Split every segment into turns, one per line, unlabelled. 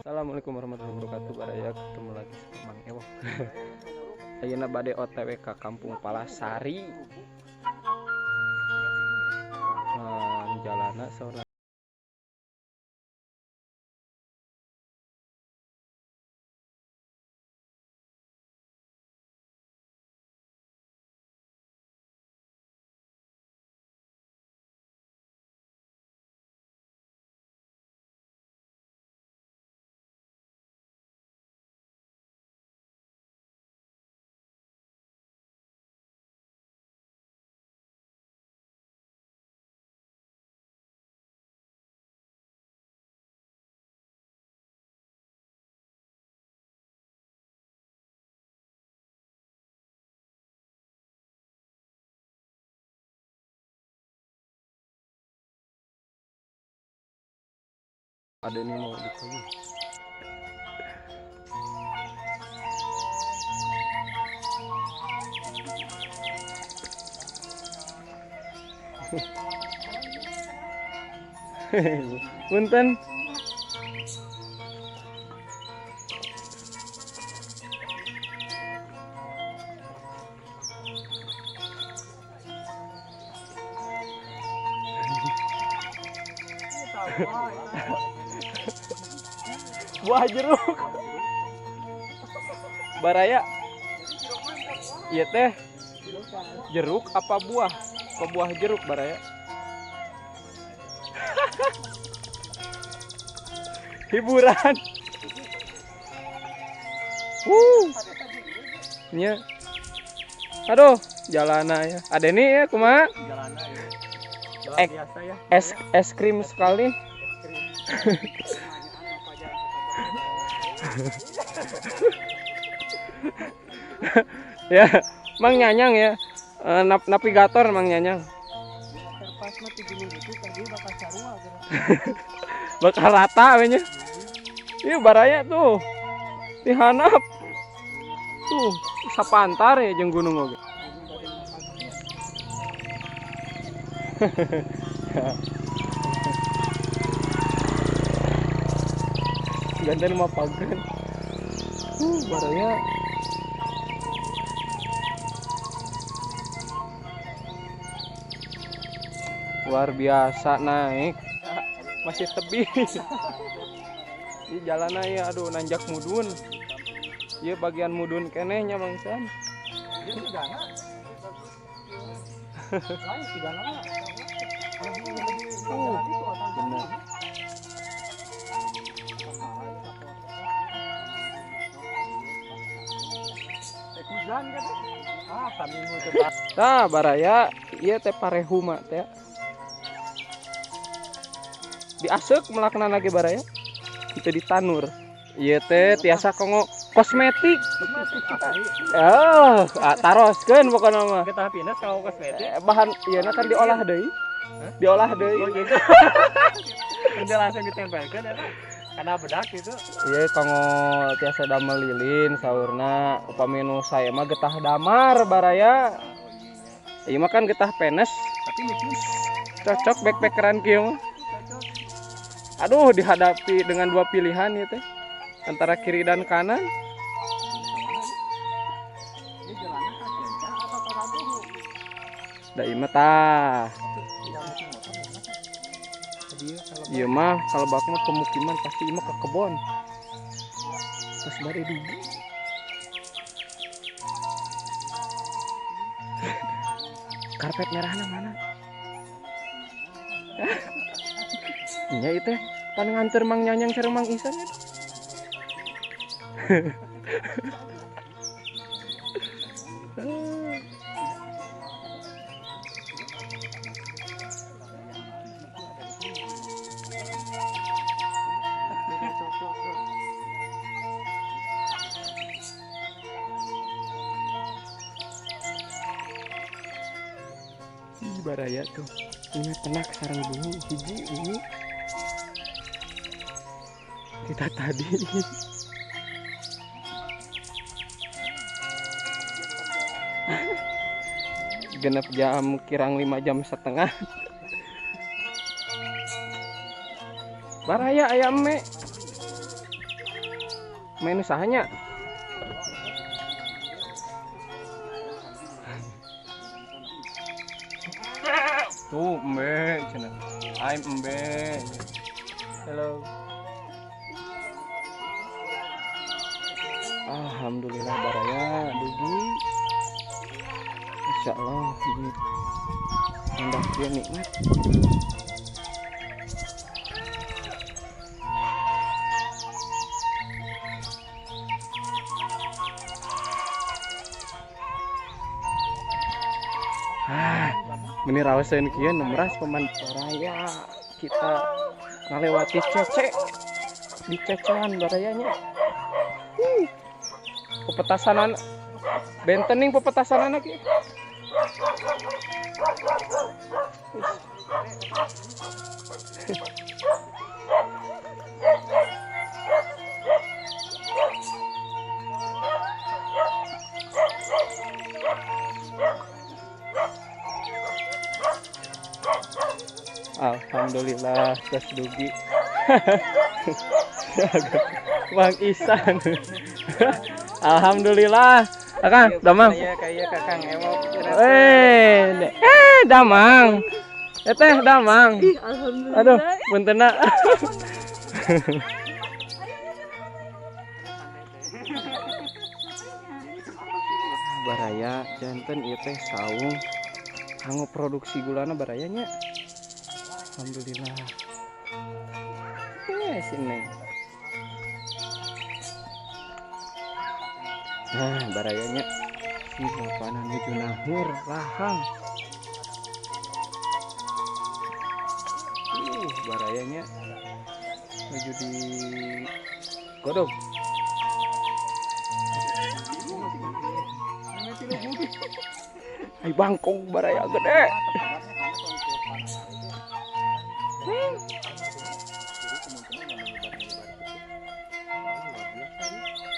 Assalamualaikum warahmatullahi wabarakatuh. Baraya ketemu lagi sama Mang Ewo. Ayeuna bade OTW ka Kampung Palasari. Jalana sauna ada nih mau dikali. Punten. Buah jeruk. Baraya. Iya teh. Jeruk apa buah? Apa buah jeruk Baraya? Hiburan. Nya. Aduh, jalana ya. Ada nih ya, kumaha?
Jalana ya. Biasa ya.
Es krim sekali. Ya, Mang Nyanyang ya. Navigator Mang Nyanyang.
Terpas mah 3 minggu itu tadi bakal sarua gitu.
Bakal rata we nya. Ieu baraya tuh. Dihanap. Tuh, sapantar ya jeung gunung oge. Ganten mah pagen. Baraya. Luar biasa naik. Masih tebing. Di jalan ya aduh nanjak mudun. Ieu bagian mudun kenehnya Mangsan.
Dia tigana. Lain tigana.
Bener.
Hujan kan? Kami mau
Nah, baraya ieu teh parehuma teh. Diasek melakna lagi baraya. Kita ditanur. Ieu teh tiasa kongo kosmetik. Oh, taroskeun pokona mah.
kita pindah ka kosmetik.
Bahan ieu kan diolah deui. Diolah deui.
Oh gitu. Udah langsung ditempelkan ya. Karena bedak gitu.
Iya kanggo tiasa damel lilin saurna upami nu saya mah getah damar baraya. Ieu mah kan getah penes.
Tapi mungkin
Cocok backpackeran kieu mah. Aduh dihadapi dengan dua pilihan ya teh. Antara kiri dan kanan.
ini jalannya ka Kenca atau ka Raguhu.
Da ieu mah tah. Ieu mah kalebakna pemukiman pasti ieu mah ke kebon. Terus bari dugi. Karpet merahna mana? Iya itu pan nganter Mang Nyanyang sareng Mang Isan ya. Baraya tuh. Ini tenak sarang bunyi hiji ini. Kita tadi genep jam kirang 5 jam setengah. Baraya ayam me. main usahanya. Tuh embe cenah. I'm embe. Halo. Alhamdulillah baraya dugi. Insya Allah ini hendak dia nikmat. Meni rawasan kieu nemras pemanfaat baraya kita ngalewati cece di cecean barayanya. Pepetasanan bentening pepetasanan lagi. Alhamdulillah tes dugi. Bang Isan. Alhamdulillah. Kakang, damang.
Kayak Kakang emang.
Damang. Teh damang.
Alhamdulillah.
Aduh, puntenna. Baraya janten ieu teh saung kanggo produksi gulana barayanya. Alhamdulillah. Sini. Nah, barayanya si bapana nuju nahur rahang. Barayanya nuju di godog. Ai bangkong baraya gede.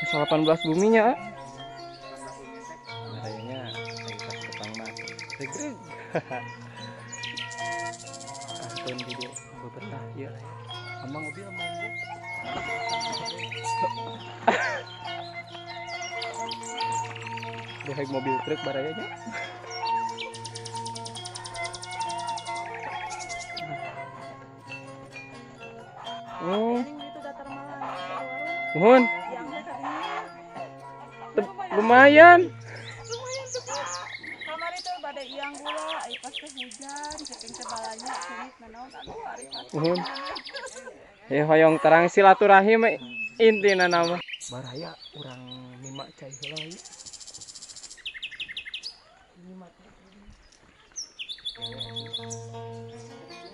Misal 18 buminya. Barayanya pas ketang mah. Regreg. Kanton di dia betah ya. Amang mobil amang bu. Dia mobil truk barayanya. Mohon. Lumayan.
Kamar itu badai iang gula, ai pas teh hujan, saking tebalanya sini nanaon aduh ari pas.
Mohon. Hoyong terang silaturahim intina nama. Baraya urang nima cai heula ieu. Nima.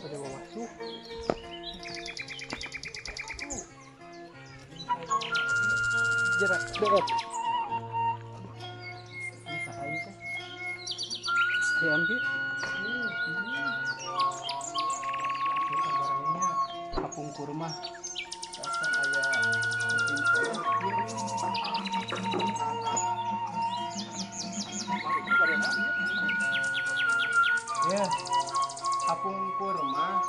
Ada wasu. Jerak beet. Ini sahayu teh. Ayam ki. Barangnya kapung kurma. Rasanya aya musim sayur. Ya. Kapung kurma.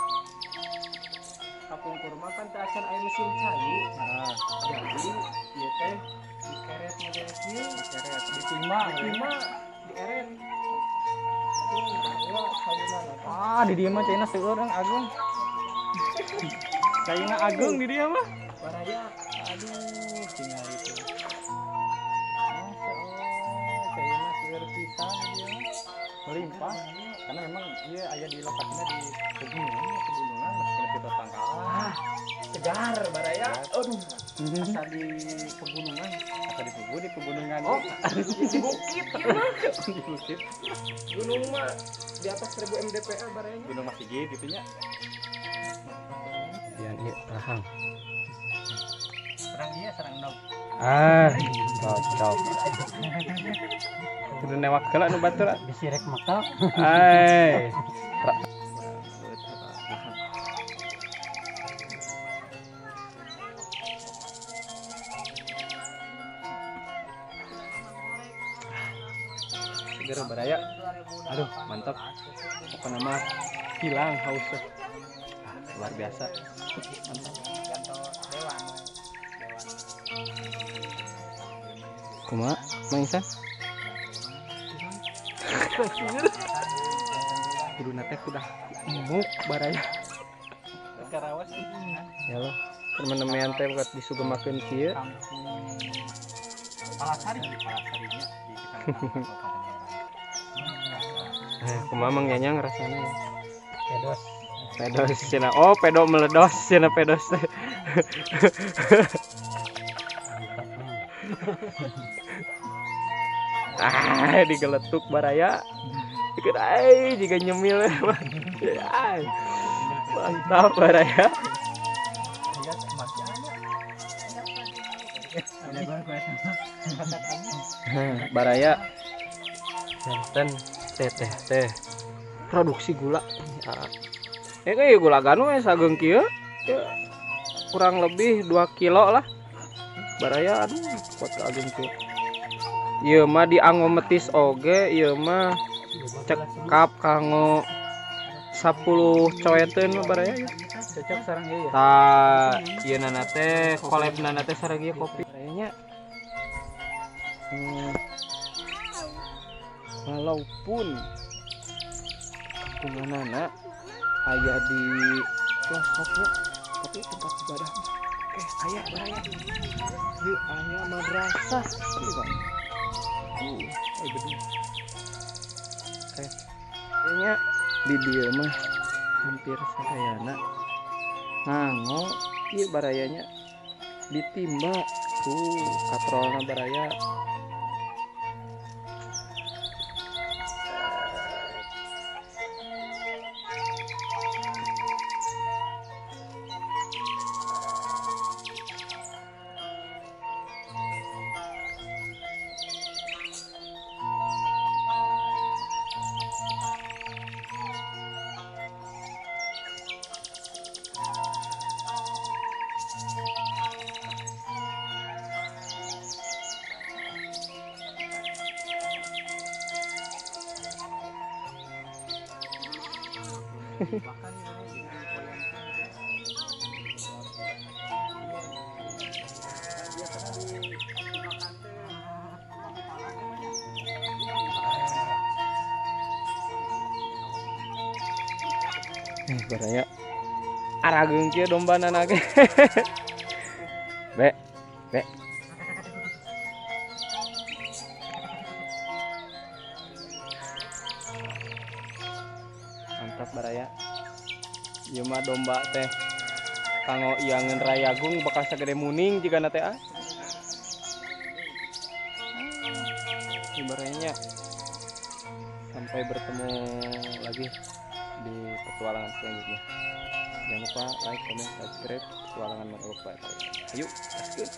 Kapung kurma kan teh acan aya mesin cai. Nah, jadi ieu teh dikeret model kieu, dikeret ditimba, dieret.
Di dia mah Cina seueur agung. Cina agung di dia mah.
Baraya, aduh, tinggal itu.
Masya Allah, Cina seueur pisan di dia mah. Melimpah, karena memang dia aya di lokasinya di pegunungan, masih kita pangkalan.
Segar baraya. Aduh, asa di pegunungan.
Asa di pegunungan.
Oh, di bukit ya mah.
Di bukit.
Gunung mah di atas 1000 mdpl barayanya.
Gunung Masigi gitu nya.
Yang ieu rahang.
Serang dia, serang endog.
Cocok. Kudu newak heula nu batur.
Disirek makal.
Ai. Seger baraya. Aduh, mantap. Apa nama? Hilang hausnya. Luar biasa. Mantap. Kumaha Mang Ihsan?
kudu nate kudah
Emuk baraya.
karawas
Ya Allah. Permenemean teh buat disugemakeun kieu.
kampung Palasarinya di kecamatan Kabupaten Lamongan.
Kumaha Mang Nyanyang rasana ya?
Pedos.
Pedos cenah. Oh, pedo meledos cenah pedos teh. Digeletuk baraya. Ikut jika nyemil mah. Ai. Mantap baraya. Baraya janten teh produksi gula. Kayak gula ganu sageung kieu kurang lebih 2 kilo lah. Baraya aduh kuat kageung kieu. Ieu mah dianggo metis oge, ieu mah cekap kanggo 10 coeteun mah baraya.
Cocok sareng ieu ya.
Tah ieu nana teh kolebna teh sareng ieu kopi. Kayaknya walaupun kampunganana aya di pelosoknya, tapi tempat ibadah aya baraya. Ieu aya madrasah ieu Bang. Gede. Kayaknya di dieu mah hampir sadayana nganggo ieu barayanya ditimba tuh katrolna baraya. Baraya arageung kieu dombanana ge. Be. Mantap baraya. Ieu mah domba teh kanggo iangeun rayagung bakal sagede muning jigana teh ah. Barayanya sampai bertemu lagi di petualangan selanjutnya. Jangan lupa like, comment, subscribe petualangan Mang Euk. Ayo, gaskeun.